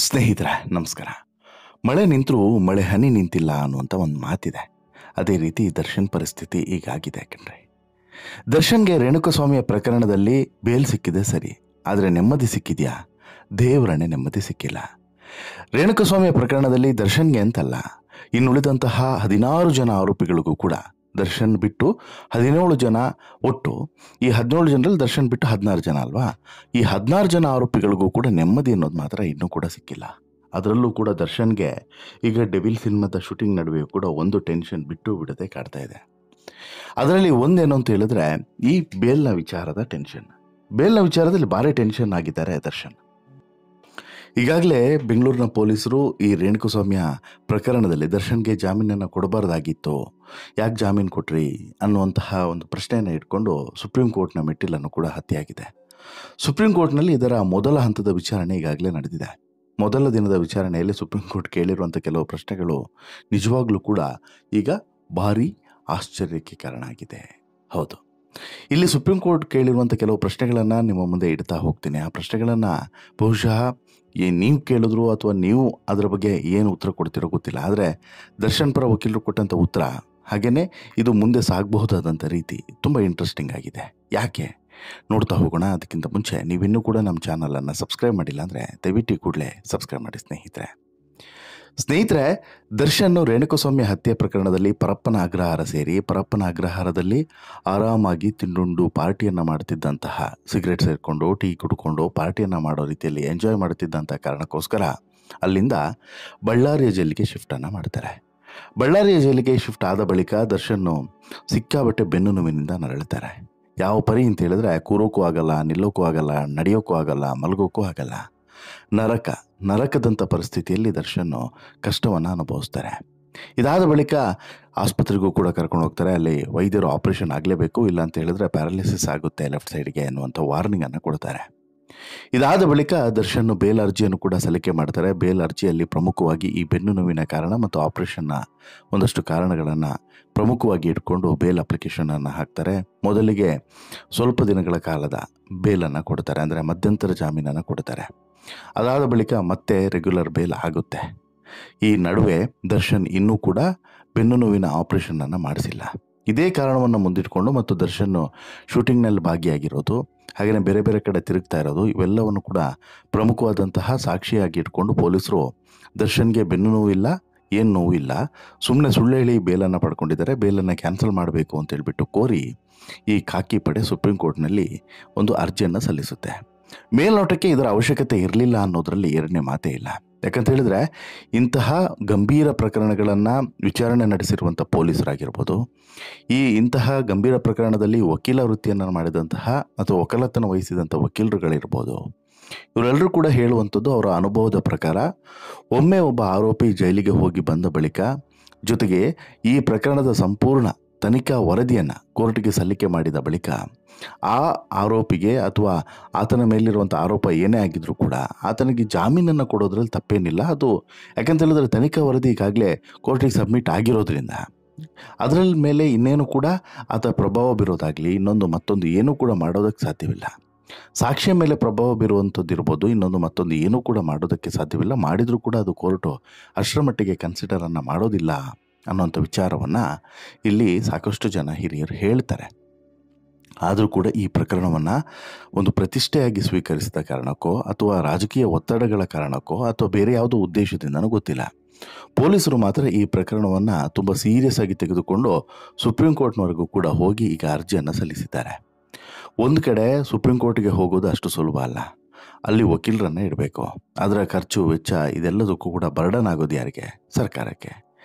ಸ್ನೇಹಿತರೆ ನಮಸ್ಕಾರ. ಮಳೆ ನಿಂತರೂ ಮಳೆ ಹನಿ ನಿಂತಿಲ್ಲ ಅನ್ನುವಂಥ ಒಂದು ಮಾತಿದೆ. ಅದೇ ರೀತಿ ದರ್ಶನ್ ಪರಿಸ್ಥಿತಿ ಈಗಾಗಿದೆ ಕಣ್ರಿ. ದರ್ಶನ್ಗೆ ರೇಣುಕಸ್ವಾಮಿಯ ಪ್ರಕರಣದಲ್ಲಿ ಬೇಲ್ ಸಿಕ್ಕಿದೆ ಸರಿ, ಆದರೆ ನೆಮ್ಮದಿ ಸಿಕ್ಕಿದೆಯಾ? ದೇವರನ್ನೇ ನೆಮ್ಮದಿ ಸಿಕ್ಕಿಲ್ಲ. ರೇಣುಕಸ್ವಾಮಿಯ ಪ್ರಕರಣದಲ್ಲಿ ದರ್ಶನ್ಗೆ ಅಂತಲ್ಲ, ಇನ್ನುಳಿದಂತಹ 16 ಜನ ಆರೋಪಿಗಳಿಗೂ ಕೂಡ ದರ್ಶನ್ ಬಿಟ್ಟು 17 ಜನ, ಒಟ್ಟು ಈ 17 ಜನರಲ್ಲಿ ದರ್ಶನ್ ಬಿಟ್ಟು 16 ಜನ ಅಲ್ವಾ, ಈ 16 ಜನ ಆರೋಪಿಗಳಿಗೂ ಕೂಡ ನೆಮ್ಮದಿ ಅನ್ನೋದು ಮಾತ್ರ ಇನ್ನೂ ಕೂಡ ಸಿಕ್ಕಿಲ್ಲ. ಅದರಲ್ಲೂ ಕೂಡ ದರ್ಶನ್ಗೆ ಈಗ ಡೆವಿಲ್ ಸಿನಿಮಾದ ಶೂಟಿಂಗ್ ನಡುವೆಯೂ ಕೂಡ ಒಂದು ಟೆನ್ಷನ್ ಬಿಟ್ಟು ಬಿಡದೆ ಕಾಡ್ತಾ ಇದೆ. ಅದರಲ್ಲಿ ಒಂದೇನು ಅಂತ ಹೇಳಿದ್ರೆ, ಈ ಬೇಲ್ನ ವಿಚಾರದ ಟೆನ್ಷನ್. ಬೇಲ್ನ ವಿಚಾರದಲ್ಲಿ ಭಾರಿ ಟೆನ್ಷನ್ ಆಗಿದ್ದಾರೆ ದರ್ಶನ್. ಈಗಾಗಲೇ ಬೆಂಗಳೂರಿನ ಪೊಲೀಸರು ಈ ರೇಣುಕಸ್ವಾಮಿಯ ಪ್ರಕರಣದಲ್ಲಿ ದರ್ಶನ್ಗೆ ಜಾಮೀನನ್ನು ಕೊಡಬಾರ್ದಾಗಿತ್ತು, ಯಾಕೆ ಜಾಮೀನು ಕೊಟ್ರಿ ಅನ್ನುವಂತಹ ಒಂದು ಪ್ರಶ್ನೆಯನ್ನು ಇಟ್ಕೊಂಡು ಸುಪ್ರೀಂ ಕೋರ್ಟ್ನ ಮೆಟ್ಟಿಲನ್ನು ಕೂಡ ಹತ್ಯೆಯಾಗಿದೆ. ಸುಪ್ರೀಂ ಕೋರ್ಟ್ನಲ್ಲಿ ಇದರ ಮೊದಲ ಹಂತದ ವಿಚಾರಣೆ ಈಗಾಗಲೇ ನಡೆದಿದೆ. ಮೊದಲ ದಿನದ ವಿಚಾರಣೆಯಲ್ಲಿ ಸುಪ್ರೀಂ ಕೋರ್ಟ್ ಕೇಳಿರುವಂಥ ಕೆಲವು ಪ್ರಶ್ನೆಗಳು ನಿಜವಾಗ್ಲೂ ಕೂಡ ಈಗ ಭಾರಿ ಆಶ್ಚರ್ಯಕ್ಕೆ ಕಾರಣ ಆಗಿದೆ. ಹೌದು, ಇಲ್ಲಿ ಸುಪ್ರೀಂ ಕೋರ್ಟ್ ಕೇಳಿರುವಂಥ ಕೆಲವು ಪ್ರಶ್ನೆಗಳನ್ನು ನಿಮ್ಮ ಮುಂದೆ ಇಡ್ತಾ ಹೋಗ್ತೀನಿ. ಆ ಪ್ರಶ್ನೆಗಳನ್ನು ಬಹುಶಃ ನೀವು ಕೇಳಿದ್ರು ಅಥವಾ ನೀವು ಅದರ ಬಗ್ಗೆ ಏನು ಉತ್ತರ ಕೊಡ್ತಿರೋ ಗೊತ್ತಿಲ್ಲ, ಆದರೆ ದರ್ಶನ್ ಪರ ವಕೀಲರು ಕೊಟ್ಟಂಥ ಉತ್ತರ ಹಾಗೆಯೇ ಇದು ಮುಂದೆ ಸಾಗಬಹುದಾದಂಥ ರೀತಿ ತುಂಬ ಇಂಟ್ರೆಸ್ಟಿಂಗ್ ಆಗಿದೆ. ಯಾಕೆ ನೋಡ್ತಾ ಹೋಗೋಣ. ಅದಕ್ಕಿಂತ ಮುಂಚೆ ನೀವಿನ್ನೂ ಕೂಡ ನಮ್ಮ ಚಾನಲನ್ನು ಸಬ್ಸ್ಕ್ರೈಬ್ ಮಾಡಿಲ್ಲ ಅಂದರೆ ದಯವಿಟ್ಟು ಕೂಡಲೇ ಸಬ್ಸ್ಕ್ರೈಬ್ ಮಾಡಿ ಸ್ನೇಹಿತರೆ. ದರ್ಶನ್ ರೇಣುಕಸ್ವಾಮಿ ಹತ್ಯೆ ಪ್ರಕರಣದಲ್ಲಿ ಪರಪ್ಪನ ಅಗ್ರಹಾರ ಸೇರಿ ಪರಪ್ಪನ ಅಗ್ರಹಾರದಲ್ಲಿ ಆರಾಮಾಗಿ ತಿಂಡುಂಡು ಪಾರ್ಟಿಯನ್ನು ಮಾಡ್ತಿದ್ದಂತಹ, ಸಿಗರೇಟ್ ಸೇರಿಕೊಂಡು ಟೀ ಕುಡ್ಕೊಂಡು ಪಾರ್ಟಿಯನ್ನು ಮಾಡೋ ರೀತಿಯಲ್ಲಿ ಎಂಜಾಯ್ ಮಾಡ್ತಿದ್ದಂಥ ಕಾರಣಕ್ಕೋಸ್ಕರ ಅಲ್ಲಿಂದ ಬಳ್ಳಾರಿಯ ಜೈಲಿಗೆ ಶಿಫ್ಟನ್ನು ಮಾಡ್ತಾರೆ. ಬಳ್ಳಾರಿಯ ಜೈಲಿಗೆ ಶಿಫ್ಟ್ ಆದ ಬಳಿಕ ದರ್ಶನ್ನು ಸಿಕ್ಕಾಬಟ್ಟೆ ಬೆನ್ನು ನೋವಿನಿಂದ ನರಳುತ್ತಾರೆ. ಯಾವ ಪರಿ ಅಂತ ಹೇಳಿದ್ರೆ, ಕೂರೋಕ್ಕೂ ಆಗಲ್ಲ, ನಿಲ್ಲೋಕ್ಕೂ ಆಗಲ್ಲ, ನಡೆಯೋಕ್ಕೂ ಆಗಲ್ಲ, ಮಲಗೋಕ್ಕೂ ಆಗಲ್ಲ. ನರಕದಂಥ ಪರಿಸ್ಥಿತಿಯಲ್ಲಿ ದರ್ಶನ್ನು ಕಷ್ಟವನ್ನು ಅನುಭವಿಸ್ತಾರೆ. ಇದಾದ ಬಳಿಕ ಆಸ್ಪತ್ರೆಗೂ ಕೂಡ ಕರ್ಕೊಂಡು ಹೋಗ್ತಾರೆ. ಅಲ್ಲಿ ವೈದ್ಯರು ಆಪರೇಷನ್ ಆಗಲೇಬೇಕು, ಇಲ್ಲ ಅಂತ ಹೇಳಿದ್ರೆ ಪ್ಯಾರಾಲಿಸಿಸ್ ಆಗುತ್ತೆ ಲೆಫ್ಟ್ ಸೈಡ್ಗೆ ಅನ್ನುವಂಥ ವಾರ್ನಿಂಗನ್ನು ಕೊಡ್ತಾರೆ. ಇದಾದ ಬಳಿಕ ದರ್ಶನ್ ಬೇಲ್ ಅರ್ಜಿಯನ್ನು ಕೂಡ ಸಲ್ಲಿಕೆ ಮಾಡ್ತಾರೆ. ಬೇಲ್ ಅರ್ಜಿಯಲ್ಲಿ ಪ್ರಮುಖವಾಗಿ ಈ ಬೆನ್ನು ನೋವಿನ ಕಾರಣ ಮತ್ತು ಆಪರೇಷನ್ನ ಒಂದಷ್ಟು ಕಾರಣಗಳನ್ನು ಪ್ರಮುಖವಾಗಿ ಇಟ್ಕೊಂಡು ಬೇಲ್ ಅಪ್ಲಿಕೇಶನನ್ನು ಹಾಕ್ತಾರೆ. ಮೊದಲಿಗೆ ಸ್ವಲ್ಪ ದಿನಗಳ ಕಾಲದ ಬೇಲನ್ನು ಕೊಡ್ತಾರೆ, ಅಂದರೆ ಮಧ್ಯಂತರ ಜಾಮೀನನ್ನು ಕೊಡ್ತಾರೆ. ಅದಾದ ಬಳಿಕ ಮತ್ತೆ ರೆಗ್ಯುಲರ್ ಬೇಲ್ ಆಗುತ್ತೆ. ಈ ನಡುವೆ ದರ್ಶನ್ ಇನ್ನೂ ಕೂಡ ಬೆನ್ನು ನೋವಿನ ಆಪರೇಷನನ್ನು ಮಾಡಿಸಿಲ್ಲ. ಇದೇ ಕಾರಣವನ್ನು ಮುಂದಿಟ್ಕೊಂಡು ಮತ್ತು ದರ್ಶನ್ ಶೂಟಿಂಗ್ನಲ್ಲಿ ಭಾಗಿಯಾಗಿರೋದು, ಹಾಗೆಯೇ ಬೇರೆ ಬೇರೆ ಕಡೆ ತಿರುಗ್ತಾ ಇರೋದು, ಇವೆಲ್ಲವನ್ನು ಕೂಡ ಪ್ರಮುಖವಾದಂತಹ ಸಾಕ್ಷಿಯಾಗಿ ಇಟ್ಕೊಂಡು ಪೊಲೀಸರು ದರ್ಶನ್ಗೆ ಬೆನ್ನು ನೋವಿಲ್ಲ, ಏನು ನೋವಿಲ್ಲ, ಸುಮ್ಮನೆ ಸುಳ್ಳು ಹೇಳಿ ಬೇಲನ್ನು ಪಡ್ಕೊಂಡಿದ್ದಾರೆ, ಬೇಲನ್ನು ಕ್ಯಾನ್ಸಲ್ ಮಾಡಬೇಕು ಅಂತ ಹೇಳ್ಬಿಟ್ಟು ಕೋರಿ ಈ ಖಾಕಿ ಪಡೆ ಸುಪ್ರೀಂ ಕೋರ್ಟ್ನಲ್ಲಿ ಒಂದು ಅರ್ಜಿಯನ್ನು ಸಲ್ಲಿಸುತ್ತೆ. ಮೇಲ್ನೋಟಕ್ಕೆ ಇದರ ಅವಶ್ಯಕತೆ ಇರಲಿಲ್ಲ ಅನ್ನೋದರಲ್ಲಿ ಎರಡನೇ ಮಾತೇ ಇಲ್ಲ. ಯಾಕಂತ ಹೇಳಿದ್ರೆ, ಇಂತಹ ಗಂಭೀರ ಪ್ರಕರಣಗಳನ್ನು ವಿಚಾರಣೆ ನಡೆಸಿರುವಂಥ ಪೊಲೀಸರಾಗಿರ್ಬೋದು, ಇಂತಹ ಗಂಭೀರ ಪ್ರಕರಣದಲ್ಲಿ ವಕೀಲ ವೃತ್ತಿಯನ್ನು ಮಾಡಿದಂತಹ ಅಥವಾ ವಕಾಲತನ ವಹಿಸಿದಂಥ ವಕೀಲರುಗಳಿರ್ಬೋದು, ಇವರೆಲ್ಲರೂ ಕೂಡ ಹೇಳುವಂಥದ್ದು ಅವರ ಅನುಭವದ ಪ್ರಕಾರ, ಒಮ್ಮೆ ಒಬ್ಬ ಆರೋಪಿ ಜೈಲಿಗೆ ಹೋಗಿ ಬಂದ ಬಳಿಕ, ಜೊತೆಗೆ ಈ ಪ್ರಕರಣದ ಸಂಪೂರ್ಣ ತನಿಖಾ ವರದಿಯನ್ನು ಕೋರ್ಟ್ಗೆ ಸಲ್ಲಿಕೆ ಮಾಡಿದ ಬಳಿಕ ಆ ಆರೋಪಿಗೆ ಅಥವಾ ಆತನ ಮೇಲಿರುವಂಥ ಆರೋಪ ಏನೇ ಆಗಿದ್ರೂ ಕೂಡ ಆತನಿಗೆ ಜಾಮೀನನ್ನು ಕೊಡೋದ್ರಲ್ಲಿ ತಪ್ಪೇನಿಲ್ಲ. ಅದು ಯಾಕಂತ ಹೇಳಿದ್ರೆ ತನಿಖಾ ವರದಿ ಈಗಾಗಲೇ ಕೋರ್ಟಿಗೆ ಸಬ್ಮಿಟ್ ಆಗಿರೋದ್ರಿಂದ ಅದರ ಮೇಲೆ ಇನ್ನೇನು ಕೂಡ ಆತ ಪ್ರಭಾವ ಬೀರೋದಾಗಲಿ ಮತ್ತೊಂದು ಏನೂ ಕೂಡ ಮಾಡೋದಕ್ಕೆ ಸಾಧ್ಯವಿಲ್ಲ. ಸಾಕ್ಷಿಯ ಮೇಲೆ ಪ್ರಭಾವ ಬೀರುವಂಥದ್ದು ಇರ್ಬೋದು, ಮತ್ತೊಂದು ಏನೂ ಕೂಡ ಮಾಡೋದಕ್ಕೆ ಸಾಧ್ಯವಿಲ್ಲ. ಮಾಡಿದರೂ ಕೂಡ ಅದು ಕೋರ್ಟು ಅಷ್ಟರ ಮಟ್ಟಿಗೆ ಕನ್ಸಿಡರನ್ನು ಮಾಡೋದಿಲ್ಲ ಅನ್ನೋಂಥ ವಿಚಾರವನ್ನು ಇಲ್ಲಿ ಸಾಕಷ್ಟು ಜನ ಹಿರಿಯರು ಹೇಳ್ತಾರೆ. ಆದರೂ ಕೂಡ ಈ ಪ್ರಕರಣವನ್ನು ಒಂದು ಪ್ರತಿಷ್ಠೆಯಾಗಿ ಸ್ವೀಕರಿಸಿದ ಕಾರಣಕ್ಕೋ ಅಥವಾ ರಾಜಕೀಯ ಒತ್ತಡಗಳ ಕಾರಣಕ್ಕೋ ಅಥವಾ ಬೇರೆ ಯಾವುದೋ ಉದ್ದೇಶದಿಂದನೂ ಗೊತ್ತಿಲ್ಲ, ಪೊಲೀಸರು ಮಾತ್ರ ಈ ಪ್ರಕರಣವನ್ನು ತುಂಬ ಸೀರಿಯಸ್ ಆಗಿ ತೆಗೆದುಕೊಂಡು ಸುಪ್ರೀಂ ಕೋರ್ಟ್ನವರೆಗೂ ಕೂಡ ಹೋಗಿ ಈಗ ಅರ್ಜಿಯನ್ನು ಸಲ್ಲಿಸಿದ್ದಾರೆ. ಒಂದು ಕಡೆ ಸುಪ್ರೀಂ ಕೋರ್ಟ್ಗೆ ಹೋಗೋದು ಅಷ್ಟು ಸುಲಭ ಅಲ್ಲ, ಅಲ್ಲಿ ವಕೀಲರನ್ನು ಇಡಬೇಕು. ಅದರ ಖರ್ಚು ವೆಚ್ಚ ಇದೆಲ್ಲದಕ್ಕೂ ಕೂಡ ಬರ್ಡನ್ ಆಗೋದು ಯಾರಿಗೆ? ಸರ್ಕಾರಕ್ಕೆ.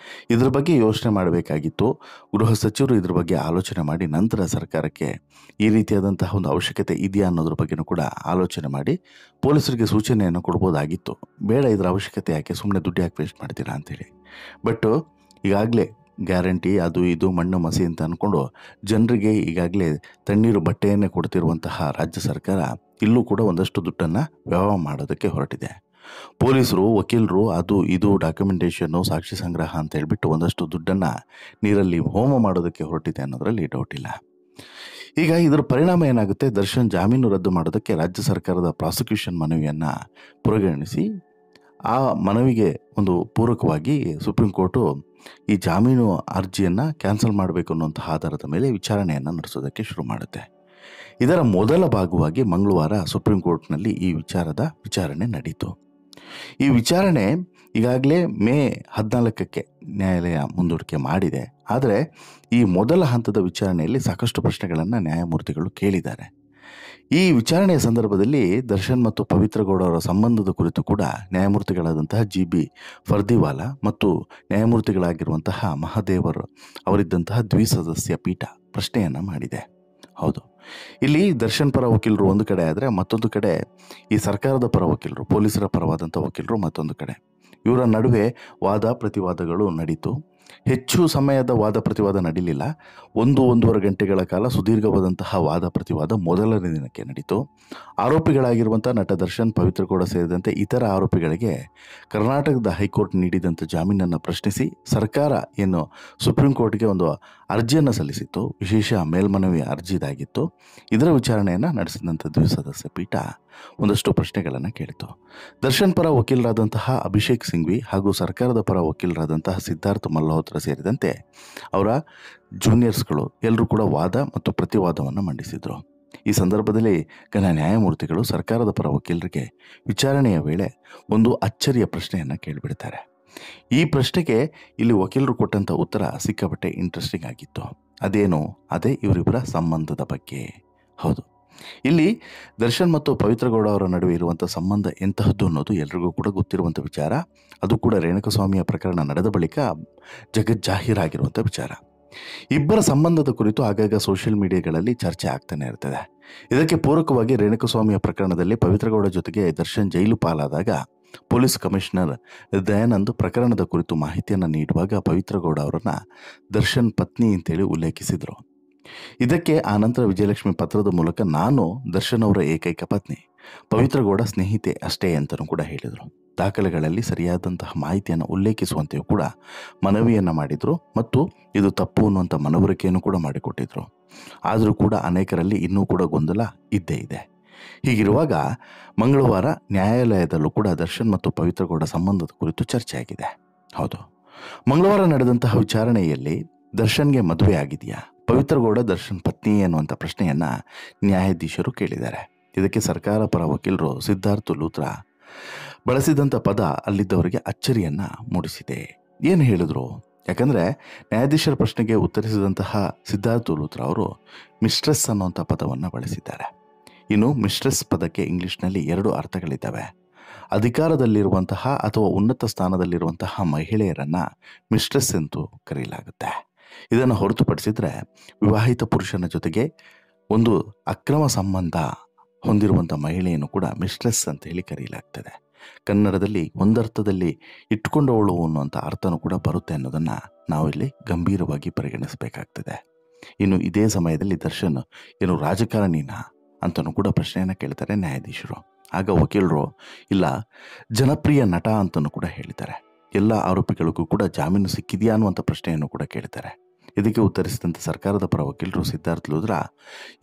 ಇದ್ರ ಬಗ್ಗೆ ಯೋಚನೆ ಮಾಡಬೇಕಾಗಿತ್ತು. ಗೃಹ ಸಚಿವರು ಇದ್ರ ಬಗ್ಗೆ ಆಲೋಚನೆ ಮಾಡಿ ನಂತರ ಸರ್ಕಾರಕ್ಕೆ ಈ ರೀತಿಯಾದಂತಹ ಒಂದು ಅವಶ್ಯಕತೆ ಇದೆಯಾ ಅನ್ನೋದ್ರ ಬಗ್ಗೆನೂ ಕೂಡ ಆಲೋಚನೆ ಮಾಡಿ ಪೊಲೀಸರಿಗೆ ಸೂಚನೆಯನ್ನು ಕೊಡ್ಬೋದಾಗಿತ್ತು. ಬೇಡ, ಇದರ ಅವಶ್ಯಕತೆ ಯಾಕೆ, ಸುಮ್ಮನೆ ದುಡ್ಡು ಯಾಕೆ ವೇಸ್ಟ್ ಮಾಡ್ತೀರಾ ಅಂತೇಳಿ. ಬಟ್ ಈಗಾಗಲೇ ಗ್ಯಾರಂಟಿ ಅದು ಇದು ಮಣ್ಣು ಮಸಿ ಅಂತ ಅಂದ್ಕೊಂಡು ಜನರಿಗೆ ಈಗಾಗಲೇ ತಣ್ಣೀರು ಬಟ್ಟೆಯನ್ನೇ ಕೊಡ್ತಿರುವಂತಹ ರಾಜ್ಯ ಸರ್ಕಾರ ಇಲ್ಲೂ ಕೂಡ ಒಂದಷ್ಟು ದುಡ್ಡನ್ನು ವ್ಯವಹಾರ ಮಾಡೋದಕ್ಕೆ ಹೊರಟಿದೆ. ಪೊಲೀಸರು, ವಕೀಲರು ಅದು ಇದು ಡಾಕ್ಯುಮೆಂಟೇಷನ್ನು, ಸಾಕ್ಷಿ ಸಂಗ್ರಹ ಅಂತ ಹೇಳ್ಬಿಟ್ಟು ಒಂದಷ್ಟು ದುಡ್ಡನ್ನು ನೀರಲ್ಲಿ ಹೋಮ ಮಾಡೋದಕ್ಕೆ ಹೊರಟಿದೆ ಅನ್ನೋದರಲ್ಲಿ ಡೌಟ್ ಇಲ್ಲ. ಈಗ ಇದರ ಪರಿಣಾಮ ಏನಾಗುತ್ತೆ? ದರ್ಶನ್ ಜಾಮೀನು ರದ್ದು ಮಾಡೋದಕ್ಕೆ ರಾಜ್ಯ ಸರ್ಕಾರದ ಪ್ರಾಸಿಕ್ಯೂಷನ್ ಮನವಿಯನ್ನು ಪರಿಗಣಿಸಿ ಆ ಮನವಿಗೆ ಒಂದು ಪೂರಕವಾಗಿ ಸುಪ್ರೀಂ ಕೋರ್ಟು ಈ ಜಾಮೀನು ಅರ್ಜಿಯನ್ನು ಕ್ಯಾನ್ಸಲ್ ಮಾಡಬೇಕು ಅನ್ನುವಂತಹ ಆಧಾರದ ಮೇಲೆ ವಿಚಾರಣೆಯನ್ನು ನಡೆಸೋದಕ್ಕೆ ಶುರು ಮಾಡುತ್ತೆ. ಇದರ ಮೊದಲ ಭಾಗವಾಗಿ ಮಂಗಳವಾರ ಸುಪ್ರೀಂ ಕೋರ್ಟ್ನಲ್ಲಿ ಈ ವಿಚಾರಣೆ ನಡೀತು. ಈ ವಿಚಾರಣೆ ಈಗಾಗಲೇ ಮೇ 14ಕ್ಕೆ ನ್ಯಾಯಾಲಯ ಮುಂದೂಡಿಕೆ ಮಾಡಿದೆ. ಆದರೆ ಈ ಮೊದಲ ಹಂತದ ವಿಚಾರಣೆಯಲ್ಲಿ ಸಾಕಷ್ಟು ಪ್ರಶ್ನೆಗಳನ್ನು ನ್ಯಾಯಮೂರ್ತಿಗಳು ಕೇಳಿದ್ದಾರೆ. ಈ ವಿಚಾರಣೆಯ ಸಂದರ್ಭದಲ್ಲಿ ದರ್ಶನ್ ಮತ್ತು ಪವಿತ್ರ ಗೌಡ ಅವರ ಸಂಬಂಧದ ಕುರಿತು ಕೂಡ ನ್ಯಾಯಮೂರ್ತಿಗಳಾದಂತಹ GB ಫರ್ದಿವಾಲಾ ಮತ್ತು ನ್ಯಾಯಮೂರ್ತಿಗಳಾಗಿರುವಂತಹ ಮಹಾದೇವರ್ ಅವರಿದ್ದಂತಹ ದ್ವಿಸದಸ್ಯ ಪೀಠ ಪ್ರಶ್ನೆಯನ್ನು ಮಾಡಿದೆ. ಹೌದು, ಇಲ್ಲಿ ದರ್ಶನ್ ಪರ ವಕೀಲರು ಒಂದು ಕಡೆ ಆದರೆ ಮತ್ತೊಂದು ಕಡೆ ಈ ಸರ್ಕಾರದ ಪರ ವಕೀಲರು, ಪೊಲೀಸರ ಪರವಾದಂಥ ವಕೀಲರು ಮತ್ತೊಂದು ಕಡೆ. ಇವರ ನಡುವೆ ವಾದ ಪ್ರತಿವಾದಗಳು ನಡೀತು. ಹೆಚ್ಚು ಸಮಯದ ವಾದ ಪ್ರತಿವಾದ ನಡೀಲಿಲ್ಲ. 1-1.5 ಗಂಟೆಗಳ ಕಾಲ ಸುದೀರ್ಘವಾದಂತಹ ವಾದ ಪ್ರತಿವಾದ ಮೊದಲನೇ ದಿನಕ್ಕೆ ನಡೀತು. ಆರೋಪಿಗಳಾಗಿರುವಂಥ ನಟ ದರ್ಶನ್, ಪವಿತ್ರ ಗೌಡ ಸೇರಿದಂತೆ ಇತರ ಆರೋಪಿಗಳಿಗೆ ಕರ್ನಾಟಕದ ಹೈಕೋರ್ಟ್ ನೀಡಿದಂಥ ಜಾಮೀನನ್ನು ಪ್ರಶ್ನಿಸಿ ಸರ್ಕಾರ ಏನು ಸುಪ್ರೀಂ ಕೋರ್ಟ್ಗೆ ಒಂದು ಅರ್ಜಿಯನ್ನು ಸಲ್ಲಿಸಿತ್ತು, ವಿಶೇಷ ಮೇಲ್ಮನವಿ ಅರ್ಜಿ ಇದಾಗಿತ್ತು. ಇದರ ವಿಚಾರಣೆಯನ್ನು ನಡೆಸಿದಂಥ ದ್ವಿಸದಸ್ಯ ಪೀಠ ಒಂದಷ್ಟು ಪ್ರಶ್ನೆಗಳನ್ನು ಕೇಳಿತು. ದರ್ಶನ್ ಪರ ವಕೀಲರಾದಂತಹ ಅಭಿಷೇಕ್ ಸಿಂಘ್ವಿ ಹಾಗೂ ಸರ್ಕಾರದ ಪರ ವಕೀಲರಾದಂತಹ ಸಿದ್ಧಾರ್ಥ್ ಮಲ್ಹೋತ್ರಾ ಸೇರಿದಂತೆ ಅವರ ಜೂನಿಯರ್ಸ್ಗಳು ಎಲ್ಲರೂ ಕೂಡ ವಾದ ಮತ್ತು ಪ್ರತಿವಾದವನ್ನು ಮಂಡಿಸಿದರು. ಈ ಸಂದರ್ಭದಲ್ಲಿ ನ್ಯಾಯಮೂರ್ತಿಗಳು ಸರ್ಕಾರದ ಪರ ವಕೀಲರಿಗೆ ವಿಚಾರಣೆಯ ವೇಳೆ ಒಂದು ಅಚ್ಚರಿಯ ಪ್ರಶ್ನೆಯನ್ನು ಕೇಳಿಬಿಡ್ತಾರೆ. ಈ ಪ್ರಶ್ನೆಗೆ ಇಲ್ಲಿ ವಕೀಲರು ಕೊಟ್ಟಂಥ ಉತ್ತರ ಸಿಕ್ಕಾಪಟ್ಟೆ ಇಂಟ್ರೆಸ್ಟಿಂಗ್ ಆಗಿತ್ತು. ಅದೇ ಇವರಿಬ್ಬರ ಸಂಬಂಧದ ಬಗ್ಗೆ. ಹೌದು, ಇಲ್ಲಿ ದರ್ಶನ್ ಮತ್ತು ಪವಿತ್ರ ಗೌಡ ಅವರ ನಡುವೆ ಇರುವಂಥ ಸಂಬಂಧ ಎಂತಹದ್ದು ಅನ್ನೋದು ಎಲ್ರಿಗೂ ಕೂಡ ಗೊತ್ತಿರುವಂಥ ವಿಚಾರ. ಅದು ಕೂಡ ರೇಣುಕಾಸ್ವಾಮಿಯ ಪ್ರಕರಣ ನಡೆದ ಬಳಿಕ ಜಗಜ್ಜಾಹೀರಾಗಿರುವಂಥ ವಿಚಾರ. ಇಬ್ಬರ ಸಂಬಂಧದ ಕುರಿತು ಆಗಾಗ ಸೋಷಿಯಲ್ ಮೀಡಿಯಾಗಳಲ್ಲಿ ಚರ್ಚೆ ಆಗ್ತಾನೆ ಇರ್ತದೆ. ಇದಕ್ಕೆ ಪೂರಕವಾಗಿ ರೇಣುಕಾಸ್ವಾಮಿಯ ಪ್ರಕರಣದಲ್ಲಿ ಪವಿತ್ರ ಗೌಡ ಜೊತೆಗೆ ದರ್ಶನ್ ಜೈಲು ಪಾಲಾದಾಗ ಪೊಲೀಸ್ ಕಮಿಷನರ್ ದಯಾನಂದ್ ಪ್ರಕರಣದ ಕುರಿತು ಮಾಹಿತಿಯನ್ನು ನೀಡುವಾಗ ಪವಿತ್ರ ಗೌಡ ಅವರನ್ನ ದರ್ಶನ್ ಪತ್ನಿ ಅಂತೇಳಿ ಉಲ್ಲೇಖಿಸಿದರು. ಇದಕ್ಕೆ ಆನಂತರ ವಿಜಯಲಕ್ಷ್ಮಿ ಪತ್ರದ ಮೂಲಕ ನಾನು ದರ್ಶನ್ ಅವರ ಏಕೈಕ ಪತ್ನಿ, ಪವಿತ್ರ ಗೌಡ ಸ್ನೇಹಿತೆ ಅಷ್ಟೇ ಅಂತಲೂ ಕೂಡ ಹೇಳಿದರು. ದಾಖಲೆಗಳಲ್ಲಿ ಸರಿಯಾದಂತಹ ಮಾಹಿತಿಯನ್ನು ಉಲ್ಲೇಖಿಸುವಂತೆಯೂ ಕೂಡ ಮನವಿಯನ್ನು ಮಾಡಿದರು ಮತ್ತು ಇದು ತಪ್ಪು ಅನ್ನುವಂಥ ಮನವರಿಕೆಯನ್ನು ಕೂಡ ಮಾಡಿಕೊಟ್ಟಿದ್ರು. ಆದರೂ ಕೂಡ ಅನೇಕರಲ್ಲಿ ಇನ್ನೂ ಕೂಡ ಗೊಂದಲ ಇದ್ದೇ ಇದೆ. ಹೀಗಿರುವಾಗ ಮಂಗಳವಾರ ನ್ಯಾಯಾಲಯದಲ್ಲೂ ಕೂಡ ದರ್ಶನ್ ಮತ್ತು ಪವಿತ್ರ ಗೌಡ ಸಂಬಂಧದ ಕುರಿತು ಚರ್ಚೆಯಾಗಿದೆ. ಹೌದು, ಮಂಗಳವಾರ ನಡೆದಂತಹ ವಿಚಾರಣೆಯಲ್ಲಿ ದರ್ಶನ್ಗೆ ಮದುವೆ ಆಗಿದೆಯಾ, ಪವಿತ್ರ ಗೌಡ ದರ್ಶನ್ ಪತ್ನಿ ಅನ್ನುವಂಥ ಪ್ರಶ್ನೆಯನ್ನು ನ್ಯಾಯಾಧೀಶರು ಕೇಳಿದ್ದಾರೆ. ಇದಕ್ಕೆ ಸರ್ಕಾರ ಪರ ವಕೀಲರು ಸಿದ್ಧಾರ್ಥ್ ಲೂತ್ರಾ ಬಳಸಿದಂಥ ಪದ ಅಲ್ಲಿದ್ದವರಿಗೆ ಅಚ್ಚರಿಯನ್ನು ಮೂಡಿಸಿದೆ. ಏನು ಹೇಳಿದ್ರು? ಯಾಕಂದರೆ ನ್ಯಾಯಾಧೀಶರ ಪ್ರಶ್ನೆಗೆ ಉತ್ತರಿಸಿದಂತಹ ಸಿದ್ಧಾರ್ಥ್ ಲೂತ್ರಾ ಅವರು ಮಿಸ್ಟ್ರೆಸ್ ಅನ್ನುವಂಥ ಪದವನ್ನು ಬಳಸಿದ್ದಾರೆ. ಇನ್ನು ಮಿಸ್ಟ್ರೆಸ್ ಪದಕ್ಕೆ ಇಂಗ್ಲಿಷ್ನಲ್ಲಿ 2 ಅರ್ಥಗಳಿದ್ದಾವೆ. ಅಧಿಕಾರದಲ್ಲಿರುವಂತಹ ಅಥವಾ ಉನ್ನತ ಸ್ಥಾನದಲ್ಲಿರುವಂತಹ ಮಹಿಳೆಯರನ್ನು ಮಿಸ್ಟ್ರೆಸ್ ಎಂದು ಕರೆಯಲಾಗುತ್ತೆ. ಇದನ್ನು ಹೊರತುಪಡಿಸಿದರೆ ವಿವಾಹಿತ ಪುರುಷನ ಜೊತೆಗೆ ಒಂದು ಅಕ್ರಮ ಸಂಬಂಧ ಹೊಂದಿರುವಂಥ ಮಹಿಳೆಯನ್ನು ಕೂಡ ಮಿಸ್ಟ್ರೆಸ್ ಅಂತ ಹೇಳಿ ಕರೆಯಲಾಗ್ತದೆ. ಕನ್ನಡದಲ್ಲಿ ಒಂದರ್ಥದಲ್ಲಿ ಇಟ್ಟುಕೊಂಡವಳು ಅನ್ನುವಂಥ ಅರ್ಥನೂ ಕೂಡ ಬರುತ್ತೆ ಅನ್ನೋದನ್ನು ನಾವಿಲ್ಲಿ ಗಂಭೀರವಾಗಿ ಪರಿಗಣಿಸಬೇಕಾಗ್ತದೆ. ಇನ್ನು ಇದೇ ಸಮಯದಲ್ಲಿ ದರ್ಶನ್ ಏನು ರಾಜಕಾರಣಿನಾ ಅಂತಲೂ ಕೂಡ ಪ್ರಶ್ನೆಯನ್ನು ಕೇಳ್ತಾರೆ ನ್ಯಾಯಾಧೀಶರು. ಆಗ ವಕೀಲರು ಇಲ್ಲ, ಜನಪ್ರಿಯ ನಟ ಅಂತಲೂ ಕೂಡ ಹೇಳಿದ್ದಾರೆ. ಎಲ್ಲ ಆರೋಪಿಗಳಿಗೂ ಕೂಡ ಜಾಮೀನು ಸಿಕ್ಕಿದೆಯಾ ಅನ್ನುವಂಥ ಪ್ರಶ್ನೆಯನ್ನು ಕೂಡ ಕೇಳ್ತಾರೆ. ಇದಕ್ಕೆ ಉತ್ತರಿಸಿದಂಥ ಸರ್ಕಾರದ ಪರ ವಕೀಲರು ಸಿದ್ಧಾರ್ಥ್ ಲೂತ್ರಾ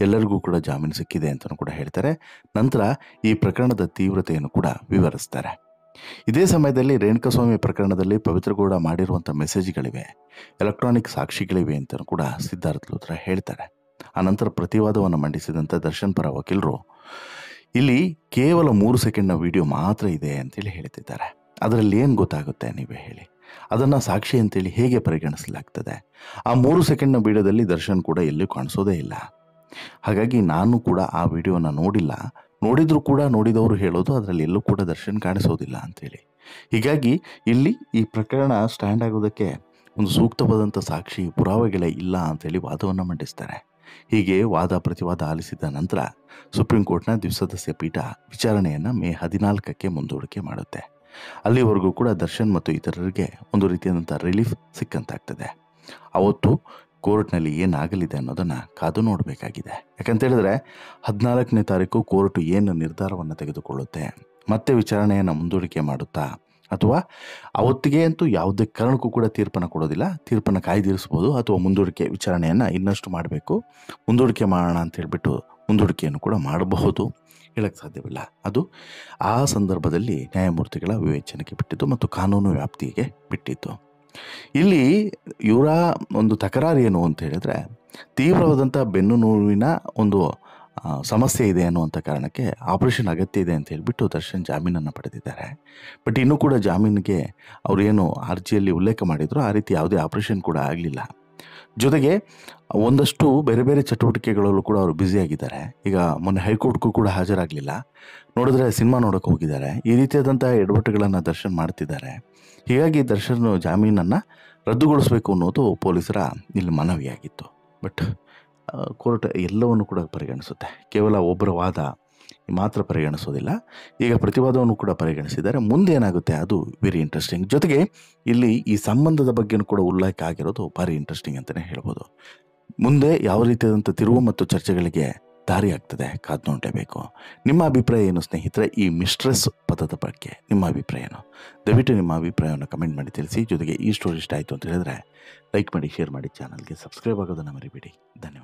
ಎಲ್ಲರಿಗೂ ಕೂಡ ಜಾಮೀನು ಸಿಕ್ಕಿದೆ ಅಂತಲೂ ಕೂಡ ಹೇಳ್ತಾರೆ. ನಂತರ ಈ ಪ್ರಕರಣದ ತೀವ್ರತೆಯನ್ನು ಕೂಡ ವಿವರಿಸ್ತಾರೆ. ಇದೇ ಸಮಯದಲ್ಲಿ ರೇಣುಕಾಸ್ವಾಮಿ ಪ್ರಕರಣದಲ್ಲಿ ಪವಿತ್ರ ಗೌಡ ಮಾಡಿರುವಂಥ ಮೆಸೇಜ್ಗಳಿವೆ, ಎಲೆಕ್ಟ್ರಾನಿಕ್ ಸಾಕ್ಷಿಗಳಿವೆ ಅಂತಲೂ ಕೂಡ ಸಿದ್ಧಾರ್ಥ್ ಲೂತ್ರಾ ಹೇಳ್ತಾರೆ. ಆನಂತರ ಪ್ರತಿವಾದವನ್ನು ಮಂಡಿಸಿದಂಥ ದರ್ಶನ್ ಪರ ವಕೀಲರು ಇಲ್ಲಿ ಕೇವಲ 3 ಸೆಕೆಂಡ್ನ ವಿಡಿಯೋ ಮಾತ್ರ ಇದೆ ಅಂತೇಳಿ ಹೇಳ್ತಿದ್ದಾರೆ. ಅದರಲ್ಲಿ ಏನು ಗೊತ್ತಾಗುತ್ತೆ ನೀವೇ ಹೇಳಿ? ಅದನ್ನು ಸಾಕ್ಷಿ ಅಂತೇಳಿ ಹೇಗೆ ಪರಿಗಣಿಸಲಾಗ್ತದೆ? ಆ 3 ಸೆಕೆಂಡ್ನ ವಿಡಿಯೋದಲ್ಲಿ ದರ್ಶನ್ ಕೂಡ ಎಲ್ಲಿಯೂ ಕಾಣಿಸೋದೇ ಇಲ್ಲ. ಹಾಗಾಗಿ ನಾನು ಕೂಡ ಆ ವಿಡಿಯೋನ ನೋಡಿದರೂ ಕೂಡ ನೋಡಿದವರು ಹೇಳೋದು ಅದರಲ್ಲಿ ಎಲ್ಲೂ ಕೂಡ ದರ್ಶನ್ ಕಾಣಿಸೋದಿಲ್ಲ ಅಂತೇಳಿ. ಹೀಗಾಗಿ ಇಲ್ಲಿ ಈ ಪ್ರಕರಣ ಸ್ಟ್ಯಾಂಡ್ ಆಗೋದಕ್ಕೆ ಒಂದು ಸೂಕ್ತವಾದಂಥ ಸಾಕ್ಷಿ ಪುರಾವೆಗಳೇ ಇಲ್ಲ ಅಂತೇಳಿ ವಾದವನ್ನು ಮಂಡಿಸ್ತಾರೆ. ಹೀಗೆ ವಾದ ಪ್ರತಿವಾದ ಆಲಿಸಿದ ನಂತರ ಸುಪ್ರೀಂ ಕೋರ್ಟ್ನ ದ್ವಿಸದಸ್ಯ ಪೀಠ ವಿಚಾರಣೆಯನ್ನು ಮೇ 14ಕ್ಕೆ ಮುಂದೂಡಿಕೆ ಮಾಡುತ್ತೆ. ಅಲ್ಲಿವರೆಗೂ ಕೂಡ ದರ್ಶನ್ ಮತ್ತು ಇತರರಿಗೆ ಒಂದು ರೀತಿಯಾದಂಥ ರಿಲೀಫ್ ಸಿಕ್ಕಂತಾಗ್ತದೆ. ಅವತ್ತು ಕೋರ್ಟ್ನಲ್ಲಿ ಏನಾಗಲಿದೆ ಅನ್ನೋದನ್ನು ಕಾದು ನೋಡಬೇಕಾಗಿದೆ. ಯಾಕಂತೇಳಿದ್ರೆ 14ನೇ ತಾರೀಕು ಕೋರ್ಟ್ ಏನು ನಿರ್ಧಾರವನ್ನು ತೆಗೆದುಕೊಳ್ಳುತ್ತೆ, ಮತ್ತೆ ವಿಚಾರಣೆಯನ್ನು ಮುಂದೂಡಿಕೆ ಮಾಡುತ್ತಾ ಅಥವಾ ಅವತ್ತಿಗೆ ಅಂತೂ ಯಾವುದೇ ಕಾರಣಕ್ಕೂ ಕೂಡ ತೀರ್ಪನ್ನು ಕೊಡೋದಿಲ್ಲ, ತೀರ್ಪನ್ನು ಕಾಯ್ದಿರಿಸ್ಬೋದು ಅಥವಾ ಮುಂದೂಡಿಕೆ ವಿಚಾರಣೆಯನ್ನು ಇನ್ನಷ್ಟು ಮಾಡಬೇಕು, ಮುಂದೂಡಿಕೆ ಮಾಡೋಣ ಅಂತ ಹೇಳ್ಬಿಟ್ಟು ಮುಂದೂಡಿಕೆಯನ್ನು ಕೂಡ ಮಾಡಬಹುದು. ಹೇಳಕ್ಕೆ ಸಾಧ್ಯವಿಲ್ಲ. ಅದು ಆ ಸಂದರ್ಭದಲ್ಲಿ ನ್ಯಾಯಮೂರ್ತಿಗಳ ವಿವೇಚನೆಗೆ ಬಿಟ್ಟಿದ್ದು ಮತ್ತು ಕಾನೂನು ವ್ಯಾಪ್ತಿಗೆ ಬಿಟ್ಟಿದ್ದು. ಇಲ್ಲಿ ಇವರ ಒಂದು ತಕರಾರು ಏನು ಅಂತ ಹೇಳಿದ್ರೆ, ತೀವ್ರವಾದಂಥ ಬೆನ್ನು ನೋವಿನ ಒಂದು ಸಮಸ್ಯೆ ಇದೆ ಅನ್ನುವಂಥ ಕಾರಣಕ್ಕೆ ಆಪರೇಷನ್ ಅಗತ್ಯ ಇದೆ ಅಂತ ಹೇಳಿಬಿಟ್ಟು ದರ್ಶನ್ ಜಾಮೀನನ್ನು ಪಡೆದಿದ್ದಾರೆ. ಬಟ್ ಇನ್ನೂ ಕೂಡ ಜಾಮೀನಿಗೆ ಅವರೇನು ಅರ್ಜಿಯಲ್ಲಿ ಉಲ್ಲೇಖ ಮಾಡಿದ್ರು ಆ ರೀತಿ ಯಾವುದೇ ಆಪರೇಷನ್ ಕೂಡ ಆಗಲಿಲ್ಲ. ಜೊತೆಗೆ ಒಂದಷ್ಟು ಬೇರೆ ಬೇರೆ ಚಟುವಟಿಕೆಗಳಲ್ಲೂ ಕೂಡ ಅವರು ಬ್ಯುಸಿಯಾಗಿದ್ದಾರೆ. ಈಗ ಮೊನ್ನೆ ಹೈಕೋರ್ಟ್ಗೂ ಕೂಡ ಹಾಜರಾಗಲಿಲ್ಲ. ನೋಡಿದ್ರೆ ಸಿನಿಮಾ ನೋಡೋಕೆ ಹೋಗಿದ್ದಾರೆ. ಈ ರೀತಿಯಾದಂಥ ಎಡವಟ್ಟುಗಳನ್ನು ದರ್ಶನ್ ಮಾಡ್ತಿದ್ದಾರೆ. ಹೀಗಾಗಿ ದರ್ಶನ್ ಜಾಮೀನನ್ನು ರದ್ದುಗೊಳಿಸಬೇಕು ಅನ್ನೋದು ಪೊಲೀಸರ ಇಲ್ಲಿ ಮನವಿಯಾಗಿತ್ತು. ಬಟ್ ಕೋರ್ಟ್ ಎಲ್ಲವನ್ನು ಕೂಡ ಪರಿಗಣಿಸುತ್ತೆ. ಕೇವಲ ಒಬ್ಬರ ವಾದ ಮಾತ್ರ ಪರಿಗಣಿಸೋದಿಲ್ಲ. ಈಗ ಪ್ರತಿವಾದವನ್ನು ಕೂಡ ಪರಿಗಣಿಸಿದ್ದಾರೆ. ಮುಂದೆ ಏನಾಗುತ್ತೆ ಅದು ವೆರಿ ಇಂಟ್ರೆಸ್ಟಿಂಗ್. ಜೊತೆಗೆ ಇಲ್ಲಿ ಈ ಸಂಬಂಧದ ಬಗ್ಗೆನೂ ಕೂಡ ಉಲ್ಲೇಖ ಆಗಿರೋದು ಭಾರಿ ಇಂಟ್ರೆಸ್ಟಿಂಗ್ ಅಂತಲೇ ಹೇಳ್ಬೋದು. ಮುಂದೆ ಯಾವ ರೀತಿಯಾದಂಥ ತಿರುವು ಮತ್ತು ಚರ್ಚೆಗಳಿಗೆ ದಾರಿ ಆಗ್ತದೆ, ಕಾದು ನೋಡಲೇಬೇಕು. ನಿಮ್ಮ ಅಭಿಪ್ರಾಯ ಏನು ಸ್ನೇಹಿತರೆ? ಈ ಮಿಸ್ಟ್ರೆಸ್ ಪದದ ಬಗ್ಗೆ ನಿಮ್ಮ ಅಭಿಪ್ರಾಯ ಏನು? ದಯವಿಟ್ಟು ನಿಮ್ಮ ಅಭಿಪ್ರಾಯವನ್ನು ಕಮೆಂಟ್ ಮಾಡಿ ತಿಳಿಸಿ. ಜೊತೆಗೆ ಈ ಸ್ಟೋರಿ ಇಷ್ಟ ಆಯಿತು ಅಂತ ಹೇಳಿದ್ರೆ ಲೈಕ್ ಮಾಡಿ, ಶೇರ್ ಮಾಡಿ, ಚಾನಲ್ಗೆ ಸಬ್ಸ್ಕ್ರೈಬ್ ಆಗೋದನ್ನು ಮರಿಬೇಡಿ. ಧನ್ಯವಾದ.